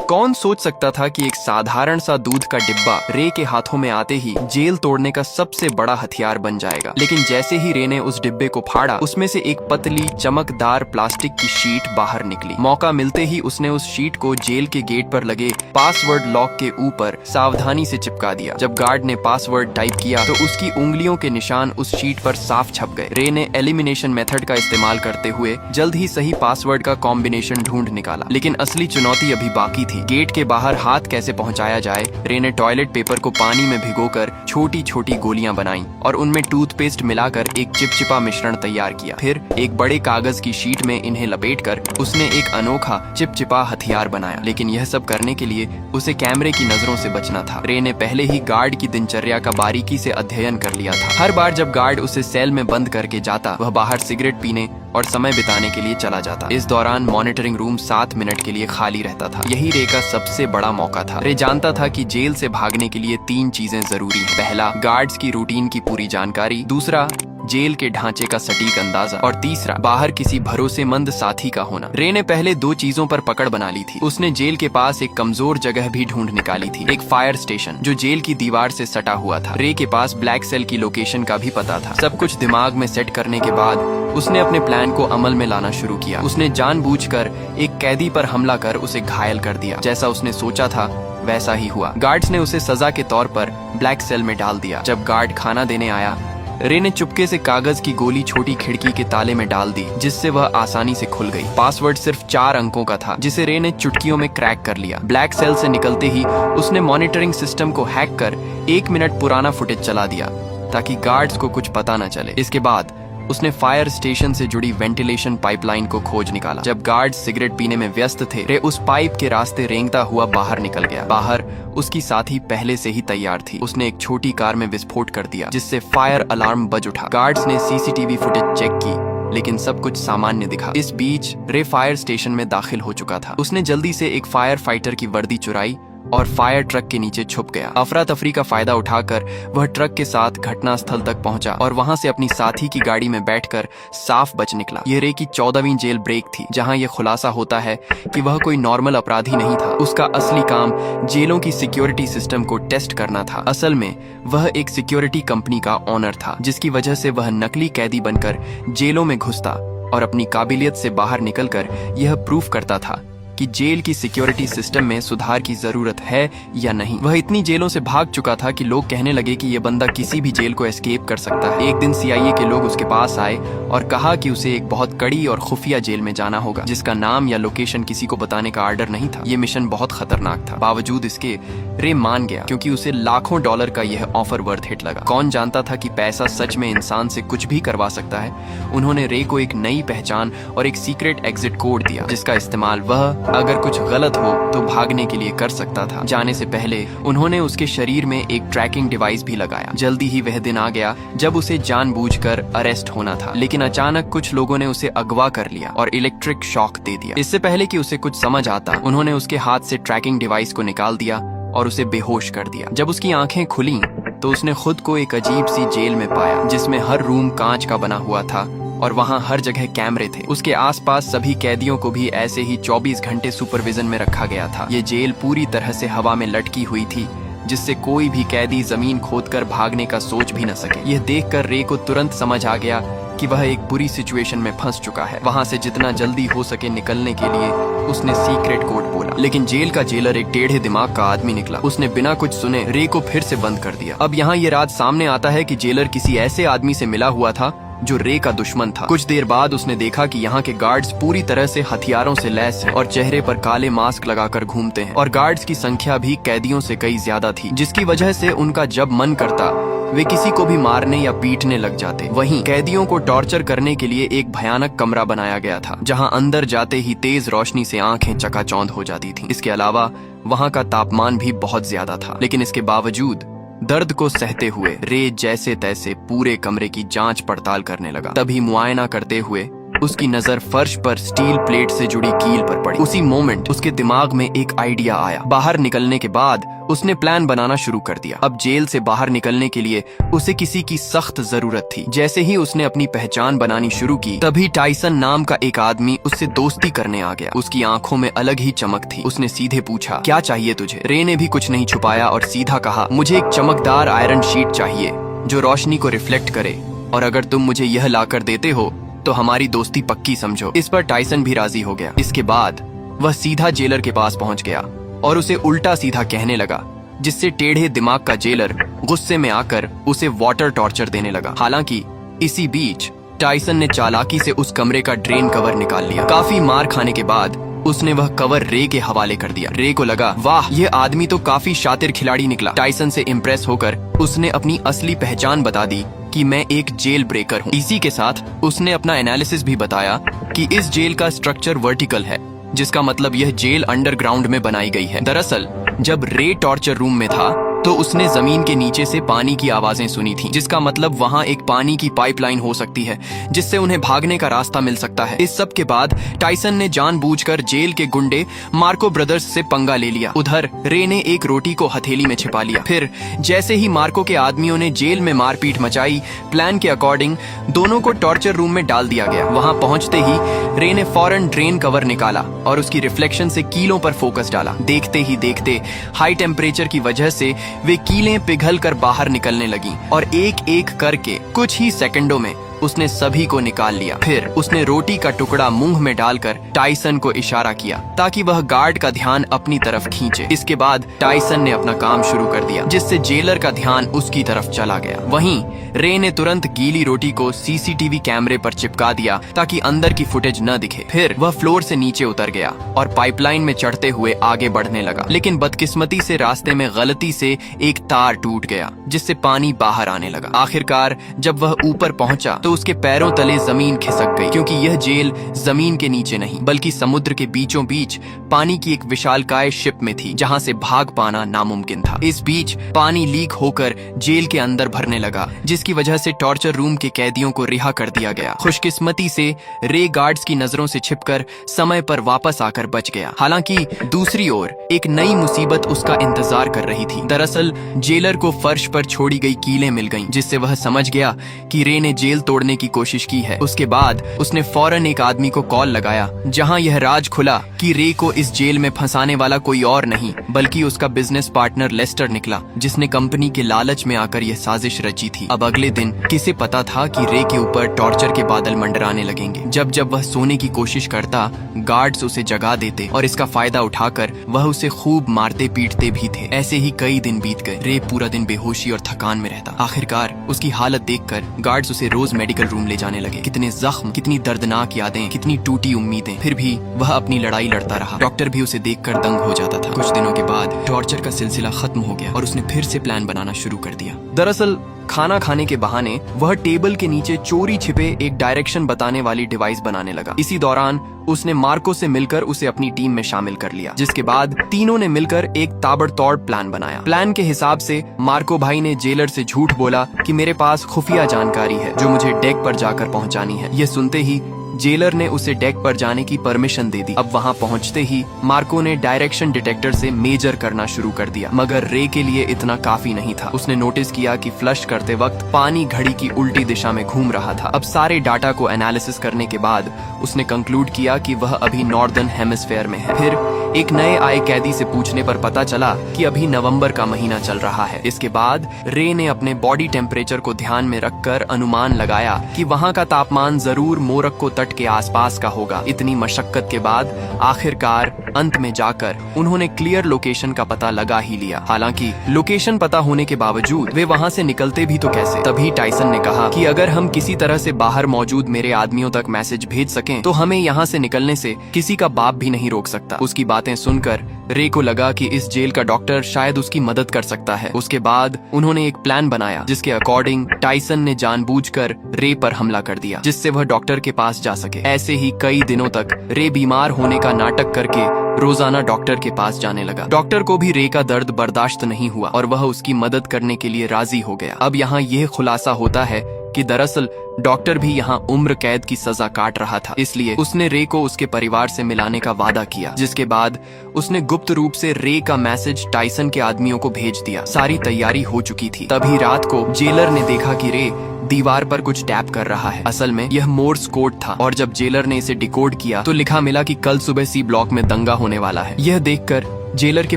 कौन सोच सकता था कि एक साधारण सा दूध का डिब्बा रे के हाथों में आते ही जेल तोड़ने का सबसे बड़ा हथियार बन जाएगा। लेकिन जैसे ही रे ने उस डिब्बे को फाड़ा, उसमें से एक पतली चमकदार प्लास्टिक की शीट बाहर निकली। मौका मिलते ही उसने उस शीट को जेल के गेट पर लगे पासवर्ड लॉक के ऊपर सावधानी से चिपका दिया। जब गार्ड ने पासवर्ड टाइप किया तो उसकी उंगलियों के निशान उस शीट पर साफ छप गए। रे ने एलिमिनेशन मेथड का इस्तेमाल करते हुए जल्द ही सही पासवर्ड का कॉम्बिनेशन ढूंढ निकाला। लेकिन असली चुनौती अभी बाकी थी। गेट के बाहर हाथ कैसे पहुंचाया जाए। रे ने टॉयलेट पेपर को पानी में भिगोकर छोटी छोटी गोलियां बनाई और उनमें टूथपेस्ट मिलाकर एक चिपचिपा मिश्रण तैयार किया। फिर एक बड़े कागज की शीट में इन्हें लपेटकर उसने एक अनोखा चिपचिपा हथियार बनाया। लेकिन यह सब करने के लिए उसे कैमरे की नजरों से बचना था। रे ने पहले ही गार्ड की दिनचर्या का बारीकी से अध्ययन कर लिया था। हर बार जब गार्ड उसे सेल में बंद करके जाता, वह बाहर सिगरेट पीने और समय बिताने के लिए चला जाता। इस दौरान मॉनिटरिंग रूम 7 मिनट के लिए खाली रहता था। यही रे का सबसे बड़ा मौका था। रे जानता था कि जेल से भागने के लिए 3 चीजें जरूरी हैं। पहला, गार्ड्स की रूटीन की पूरी जानकारी। दूसरा, जेल के ढांचे का सटीक अंदाजा। और तीसरा, बाहर किसी भरोसेमंद साथी का होना। रे ने पहले 2 चीजों पर पकड़ बना ली थी। उसने जेल के पास एक कमजोर जगह भी ढूंढ निकाली थी, एक फायर स्टेशन जो जेल की दीवार से सटा हुआ था। रे के पास ब्लैक सेल की लोकेशन का भी पता था। सब कुछ दिमाग में सेट करने के बाद उसने अपने प्लान को अमल में लाना शुरू किया। उसने जानबूझकर एक कैदी पर हमला कर उसे घायल कर दिया। जैसा उसने सोचा था वैसा ही हुआ। गार्ड्स ने उसे सजा के तौर पर ब्लैक सेल में डाल दिया। जब गार्ड खाना देने आया, रे ने चुपके से कागज की गोली छोटी खिड़की के ताले में डाल दी, जिससे वह आसानी से खुल गई। पासवर्ड सिर्फ 4 अंकों का था, जिसे रे ने चुटकियों में क्रैक कर लिया। ब्लैक सेल से निकलते ही उसने मॉनिटरिंग सिस्टम को हैक कर 1 मिनट पुराना फुटेज चला दिया ताकि गार्ड्स को कुछ पता न चले। इसके बाद उसने फायर स्टेशन से जुड़ी वेंटिलेशन पाइपलाइन को खोज निकाला। जब गार्ड सिगरेट पीने में व्यस्त थे, रे उस पाइप के रास्ते रेंगता हुआ बाहर निकल गया। बाहर उसकी साथी पहले से ही तैयार थी। उसने एक छोटी कार में विस्फोट कर दिया, जिससे फायर अलार्म बज उठा। गार्ड्स ने सीसीटीवी फुटेज चेक की, लेकिन सब कुछ सामान्य दिखा। इस बीच रे फायर स्टेशन में दाखिल हो चुका था। उसने जल्दी से एक फायर फाइटर की वर्दी चुराई और फायर ट्रक के नीचे छुप गया। अफरा तफरी का फायदा उठाकर वह ट्रक के साथ घटनास्थल तक पहुंचा और वहां से अपनी साथी की गाड़ी में बैठकर साफ बच निकला। यह रे की 14वीं जेल ब्रेक थी, जहां यह खुलासा होता है कि वह कोई नॉर्मल अपराधी नहीं था। उसका असली काम जेलों की सिक्योरिटी सिस्टम को टेस्ट करना था। असल में वह एक सिक्योरिटी कंपनी का ऑनर था, जिसकी वजह से वह नकली कैदी बनकर जेलों में घुसता और अपनी काबिलियत से बाहर निकलकर यह प्रूफ करता था कि जेल की सिक्योरिटी सिस्टम में सुधार की जरूरत है या नहीं। वह इतनी जेलों से भाग चुका था कि लोग कहने लगे कि यह बंदा किसी भी जेल को एस्केप कर सकता है। एक दिन सीआईए के लोग उसके पास आए और कहा कि उसे एक बहुत कड़ी और खुफिया जेल में जाना होगा, जिसका नाम या लोकेशन किसी को बताने का आर्डर नहीं था। ये मिशन बहुत खतरनाक था। बावजूद इसके रे मान गया, क्योंकि उसे लाखों डॉलर का यह ऑफर वर्थ हिट लगा। कौन जानता था कि पैसा सच में इंसान से कुछ भी करवा सकता है। उन्होंने रे को एक नई पहचान और एक सीक्रेट एग्जिट कोड दिया, जिसका इस्तेमाल वह अगर कुछ गलत हो तो भागने के लिए कर सकता था। जाने से पहले उन्होंने उसके शरीर में एक ट्रैकिंग डिवाइस भी लगाया। जल्दी ही वह दिन आ गया जब उसे जानबूझकर अरेस्ट होना था, लेकिन अचानक कुछ लोगों ने उसे अगवा कर लिया और इलेक्ट्रिक शॉक दे दिया। इससे पहले कि उसे कुछ समझ आता, उन्होंने उसके हाथ से ट्रैकिंग डिवाइस को निकाल दिया और उसे बेहोश कर दिया। जब उसकी आंखें खुली तो उसने खुद को एक अजीब सी जेल में पाया, जिसमें हर रूम कांच का बना हुआ था और वहाँ हर जगह कैमरे थे। उसके आसपास सभी कैदियों को भी ऐसे ही 24 घंटे सुपरविजन में रखा गया था। ये जेल पूरी तरह से हवा में लटकी हुई थी, जिससे कोई भी कैदी जमीन खोदकर भागने का सोच भी न सके। यह देखकर रे को तुरंत समझ आ गया कि वह एक बुरी सिचुएशन में फंस चुका है। वहां से जितना जल्दी हो सके निकलने के लिए उसने सीक्रेट कोड बोला, लेकिन जेल का जेलर एक टेढ़े दिमाग का आदमी निकला। उसने बिना कुछ सुने रे को फिर से बंद कर दिया। अब यहाँ ये राज सामने आता है कि जेलर किसी ऐसे आदमी से मिला हुआ था जो रे का दुश्मन था। कुछ देर बाद उसने देखा कि यहाँ के गार्ड्स पूरी तरह से हथियारों से लैस हैं और चेहरे पर काले मास्क लगाकर घूमते हैं, और गार्ड्स की संख्या भी कैदियों से कई ज्यादा थी, जिसकी वजह से उनका जब मन करता वे किसी को भी मारने या पीटने लग जाते। वहीं कैदियों को टॉर्चर करने के लिए एक भयानक कमरा बनाया गया था, जहां अंदर जाते ही तेज रोशनी से आंखें चकाचौंध हो जाती थीं। इसके अलावा वहां का तापमान भी बहुत ज्यादा था। लेकिन इसके बावजूद दर्द को सहते हुए रे जैसे तैसे पूरे कमरे की जांच पड़ताल करने लगा। तभी मुआयना करते हुए उसकी नजर फर्श पर स्टील प्लेट से जुड़ी कील पर पड़ी। उसी मोमेंट उसके दिमाग में एक आइडिया आया। बाहर निकलने के बाद उसने प्लान बनाना शुरू कर दिया। अब जेल से बाहर निकलने के लिए उसे किसी की सख्त जरूरत थी। जैसे ही उसने अपनी पहचान बनानी शुरू की, तभी टाइसन नाम का एक आदमी उससे दोस्ती करने आ गया। उसकी आंखों में अलग ही चमक थी। उसने सीधे पूछा, क्या चाहिए तुझे? रे ने भी कुछ नहीं छुपाया और सीधा कहा, मुझे एक चमकदार आयरन शीट चाहिए जो रोशनी को रिफ्लेक्ट करे, और अगर तुम मुझे यह लाकर देते हो तो हमारी दोस्ती पक्की समझो। इस पर टाइसन भी राजी हो गया। इसके बाद वह सीधा जेलर के पास पहुंच गया और उसे उल्टा सीधा कहने लगा, जिससे टेढ़े दिमाग का जेलर गुस्से में आकर उसे वाटर टॉर्चर देने लगा। हालांकि इसी बीच टाइसन ने चालाकी से उस कमरे का ड्रेन कवर निकाल लिया। काफी मार खाने के बाद उसने वह कवर रे के हवाले कर दिया। रे को लगा, वाह, यह आदमी तो काफी शातिर खिलाड़ी निकला। टाइसन से इम्प्रेस होकर उसने अपनी असली पहचान बता दी कि मैं एक जेल ब्रेकर हूँ। इसी के साथ उसने अपना एनालिसिस भी बताया कि इस जेल का स्ट्रक्चर वर्टिकल है, जिसका मतलब यह जेल अंडरग्राउंड में बनाई गई है। दरअसल जब रे टॉर्चर रूम में था तो उसने जमीन के नीचे से पानी की आवाजें सुनी थी, जिसका मतलब वहां एक पानी की पाइपलाइन हो सकती है जिससे उन्हें भागने का रास्ता मिल सकता है। इस सब के बाद टाइसन ने जानबूझकर जेल के गुंडे मार्को ब्रदर्स से पंगा ले लिया। उधर रे ने एक रोटी को हथेली में छिपा लिया। फिर जैसे ही मार्को के आदमियों ने जेल में मारपीट मचाई, प्लान के अकॉर्डिंग दोनों को टॉर्चर रूम में डाल दिया गया। वहां पहुंचते ही रे ने फौरन ड्रेन कवर निकाला और उसकी रिफ्लेक्शन से कीलों पर फोकस डाला। देखते ही देखते हाई टेम्परेचर की वजह से वे कीलें पिघल कर बाहर निकलने लगीं और एक एक करके कुछ ही सेकंडों में उसने सभी को निकाल लिया। फिर उसने रोटी का टुकड़ा मुंह में डालकर टाइसन को इशारा किया ताकि वह गार्ड का ध्यान अपनी तरफ खींचे। इसके बाद टाइसन ने अपना काम शुरू कर दिया, जिससे जेलर का ध्यान उसकी तरफ चला गया। वहीं रे ने तुरंत गीली रोटी को सीसीटीवी कैमरे पर चिपका दिया ताकि अंदर की फुटेज न दिखे। फिर वह फ्लोर से नीचे उतर गया और पाइपलाइन में चढ़ते हुए आगे बढ़ने लगा, लेकिन बदकिस्मती से रास्ते में गलती से एक तार टूट गया, जिससे पानी बाहर आने लगा। आखिरकार जब वह ऊपर पहुंचा तो उसके पैरों तले जमीन खिसक गई, क्योंकि यह जेल जमीन के नीचे नहीं बल्कि समुद्र के बीचों बीच पानी की एक विशालकाय शिप में थी, जहां से भाग पाना नामुमकिन था। इस बीच पानी लीक होकर जेल के अंदर भरने लगा, जिसकी वजह से टॉर्चर रूम के कैदियों को रिहा कर दिया गया। खुशकिस्मती से रे गार्ड्स की नजरों से छिपकर समय पर वापस आकर बच गया। हालांकि दूसरी ओर एक नई मुसीबत उसका इंतजार कर रही थी। दरअसल जेलर को फर्श पर छोड़ी गई कीलें मिल गईं, जिससे वह समझ गया कि रे ने जेल तोड़ने की कोशिश की है। उसके बाद उसने फौरन एक आदमी को कॉल लगाया, जहां यह राज खुला कि रे को इस जेल में फंसाने वाला कोई और नहीं बल्कि उसका बिजनेस पार्टनर लेस्टर निकला, जिसने कंपनी के लालच में आकर यह साजिश रची थी। अब अगले दिन किसे पता था कि रे के ऊपर टॉर्चर के बादल मंडराने लगेंगे। जब जब वह सोने की कोशिश करता, गार्ड्स उसे जगा देते और इसका फायदा उठाकर वह उसे खूब मारते पीटते भी थे। ऐसे ही कई दिन बीत गए। रे पूरा दिन बेहोशी और थकान में रहता। आखिरकार उसकी हालत देखकर गार्ड्स उसे रोज मेडिकल रूम ले जाने लगे। कितने जख्म, कितनी दर्दनाक यादें, कितनी टूटी उम्मीदें, फिर भी वह अपनी लड़ाई लड़ता रहा। डॉक्टर भी उसे देखकर दंग हो जाता था। कुछ दिनों के बाद टॉर्चर का सिलसिला खत्म हो गया और उसने फिर से प्लान बनाना शुरू कर दिया। दरअसल खाना खाने के बहाने वह टेबल के नीचे चोरी छिपे एक डायरेक्शन बताने वाली डिवाइस बनाने लगा। इसी दौरान उसने मार्को से मिलकर उसे अपनी टीम में शामिल कर लिया, जिसके बाद तीनों ने मिलकर एक ताबड़तोड़ प्लान बनाया। प्लान के हिसाब से मार्को भाई ने जेलर से झूठ बोला कि मेरे पास खुफिया जानकारी है जो मुझे डेक पर जाकर पहुंचानी है। यह सुनते ही जेलर ने उसे डेक पर जाने की परमिशन दे दी। अब वहां पहुंचते ही मार्को ने डायरेक्शन डिटेक्टर से मेजर करना शुरू कर दिया, मगर रे के लिए इतना काफी नहीं था। उसने नोटिस किया कि फ्लश करते वक्त पानी घड़ी की उल्टी दिशा में घूम रहा था। अब सारे डाटा को एनालिसिस करने के बाद उसने कंक्लूड किया कि वह अभी नॉर्दर्न हेमिस्फेयर में है। फिर एक नए आए कैदी से पूछने पर पता चला कि अभी नवंबर का महीना चल रहा है। इसके बाद रे ने अपने बॉडी टेम्परेचर को ध्यान में रखकर अनुमान लगाया कि वहां का तापमान जरूर मोरक्को तट के आसपास का होगा। इतनी मशक्कत के बाद आखिरकार अंत में जाकर उन्होंने क्लियर लोकेशन का पता लगा ही लिया। हालांकि लोकेशन पता होने के बावजूद वे वहां से निकलते भी तो कैसे? तभी टाइसन ने कहा कि अगर हम किसी तरह से बाहर मौजूद मेरे आदमियों तक मैसेज भेज सकें तो हमें यहाँ से निकलने से किसी का बाप भी नहीं रोक सकता। उसकी बातें सुनकर रे को लगा कि इस जेल का डॉक्टर शायद उसकी मदद कर सकता है। उसके बाद उन्होंने एक प्लान बनाया, जिसके अकॉर्डिंग टाइसन ने जानबूझकर रे पर हमला कर दिया, जिससे वह डॉक्टर के पास जा सके। ऐसे ही कई दिनों तक रे बीमार होने का नाटक करके रोजाना डॉक्टर के पास जाने लगा। डॉक्टर को भी रे का दर्द बर्दाश्त नहीं हुआ और वह उसकी मदद करने के लिए राजी हो गया। अब यहाँ यह खुलासा होता है कि दरअसल डॉक्टर भी यहाँ उम्र कैद की सजा काट रहा था, इसलिए उसने रे को उसके परिवार से मिलाने का वादा किया, जिसके बाद उसने गुप्त रूप से रे का मैसेज टाइसन के आदमियों को भेज दिया। सारी तैयारी हो चुकी थी। तभी रात को जेलर ने देखा कि रे दीवार पर कुछ टैप कर रहा है। असल में यह मोर्स कोड था, और जब जेलर ने इसे डिकोड किया तो लिखा मिला कि कल सुबह सी ब्लॉक में दंगा होने वाला है। यह देखकर जेलर के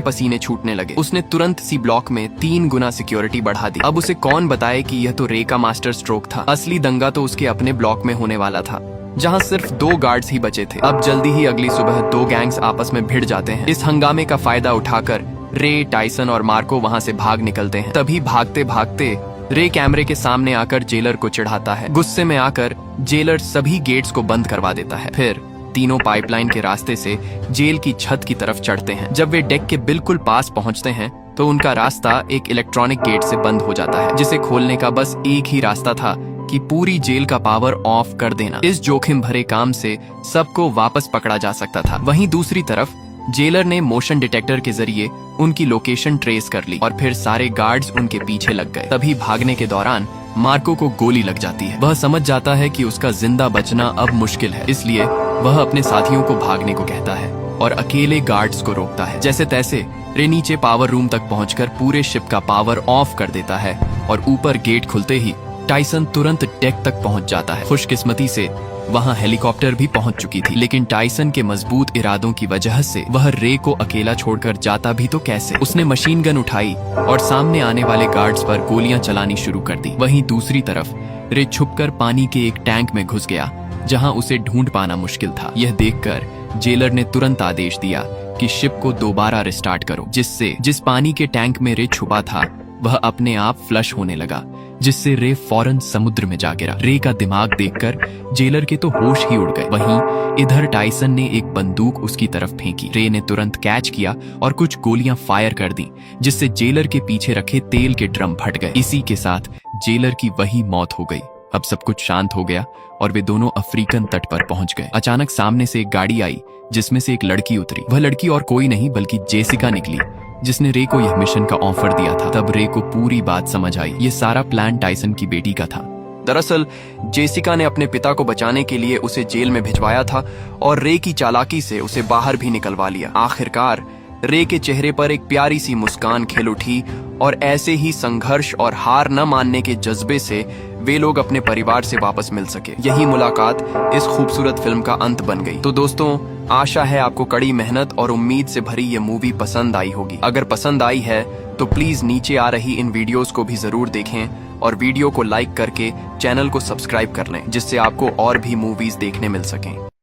पसीने छूटने लगे। उसने तुरंत सी ब्लॉक में 3 गुना सिक्योरिटी बढ़ा दी। अब उसे कौन बताए कि यह तो रे का मास्टर स्ट्रोक था। असली दंगा तो उसके अपने ब्लॉक में होने वाला था, जहां सिर्फ 2 गार्ड्स ही बचे थे। अब जल्दी ही अगली सुबह 2 गैंग्स आपस में भिड़ जाते हैं। इस हंगामे का फायदा उठाकर रे, टाइसन और मार्को वहां से भाग निकलते हैं। तभी भागते भागते रे कैमरे के सामने आकर जेलर को चिढ़ाता है। गुस्से में आकर जेलर सभी गेट्स को बंद करवा देता है। फिर तीनों पाइपलाइन के रास्ते से जेल की छत की तरफ चढ़ते हैं। जब वे डेक के बिल्कुल पास पहुंचते हैं तो उनका रास्ता एक इलेक्ट्रॉनिक गेट से बंद हो जाता है, जिसे खोलने का बस एक ही रास्ता था कि पूरी जेल का पावर ऑफ कर देना। इस जोखिम भरे काम से सबको वापस पकड़ा जा सकता था। वहीं दूसरी तरफ जेलर ने मोशन डिटेक्टर के जरिए उनकी लोकेशन ट्रेस कर ली और फिर सारे गार्ड्स उनके पीछे लग गए। तभी भागने के दौरान मार्को को गोली लग जाती है। वह समझ जाता है कि उसका जिंदा बचना अब मुश्किल है, इसलिए वह अपने साथियों को भागने को कहता है और अकेले गार्ड्स को रोकता है। जैसे तैसे रे नीचे पावर रूम तक पहुंचकर पूरे शिप का पावर ऑफ कर देता है और ऊपर गेट खुलते ही टाइसन तुरंत डेक तक पहुंच जाता है। खुशकिस्मती से वहां हेलीकॉप्टर भी पहुंच चुकी थी, लेकिन टाइसन के मजबूत इरादों की वजह से वह रे को अकेला छोड़कर जाता भी तो कैसे। उसने मशीन गन उठाई और सामने आने वाले गार्ड्स पर गोलियां चलानी शुरू कर दी। वहीं दूसरी तरफ रे छुपकर पानी के एक टैंक में घुस गया, जहां उसे ढूंढ पाना मुश्किल था। यह देखकर जेलर ने तुरंत आदेश दिया कि शिप को दोबारा रिस्टार्ट करो, जिस पानी के टैंक में रे छुपा था वह अपने आप फ्लश होने लगा, जिससे रे फौरन समुद्र में जा गिरा। रे का दिमाग देखकर जेलर के तो होश ही उड़ गए। वहीं इधर टाइसन ने एक बंदूक उसकी तरफ फेंकी। रे ने तुरंत कैच किया और कुछ गोलियां फायर कर दी, जिससे जेलर के पीछे रखे तेल के ड्रम फट गए। इसी के साथ जेलर की वही मौत हो गई। अब सब कुछ शांत हो गया और वे दोनों अफ्रीकन तट पर पहुंच गए। अचानक सामने से एक गाड़ी आई, जिसमें से एक लड़की उतरी। वह लड़की और कोई नहीं बल्कि जेसिका निकली, जिसने रे को यह मिशन का ऑफर दिया था। तब रे को पूरी बात समझ आई। ये सारा प्लान टाइसन की बेटी का था। दरअसल जेसिका ने अपने पिता को बचाने के लिए उसे जेल में भिजवाया था और रे की चालाकी से उसे बाहर भी निकलवा लिया। आखिरकार रे के चेहरे पर एक प्यारी सी मुस्कान खिल उठी और ऐसे ही संघर्ष और हार न मानने के जज्बे से वे लोग अपने परिवार से वापस मिल सके। यही मुलाकात इस खूबसूरत फिल्म का अंत बन गई। तो दोस्तों, आशा है आपको कड़ी मेहनत और उम्मीद से भरी ये मूवी पसंद आई होगी। अगर पसंद आई है तो प्लीज नीचे आ रही इन वीडियोस को भी जरूर देखें और वीडियो को लाइक करके चैनल को सब्सक्राइब कर लें, जिससे आपको और भी मूवीज देखने मिल सकें।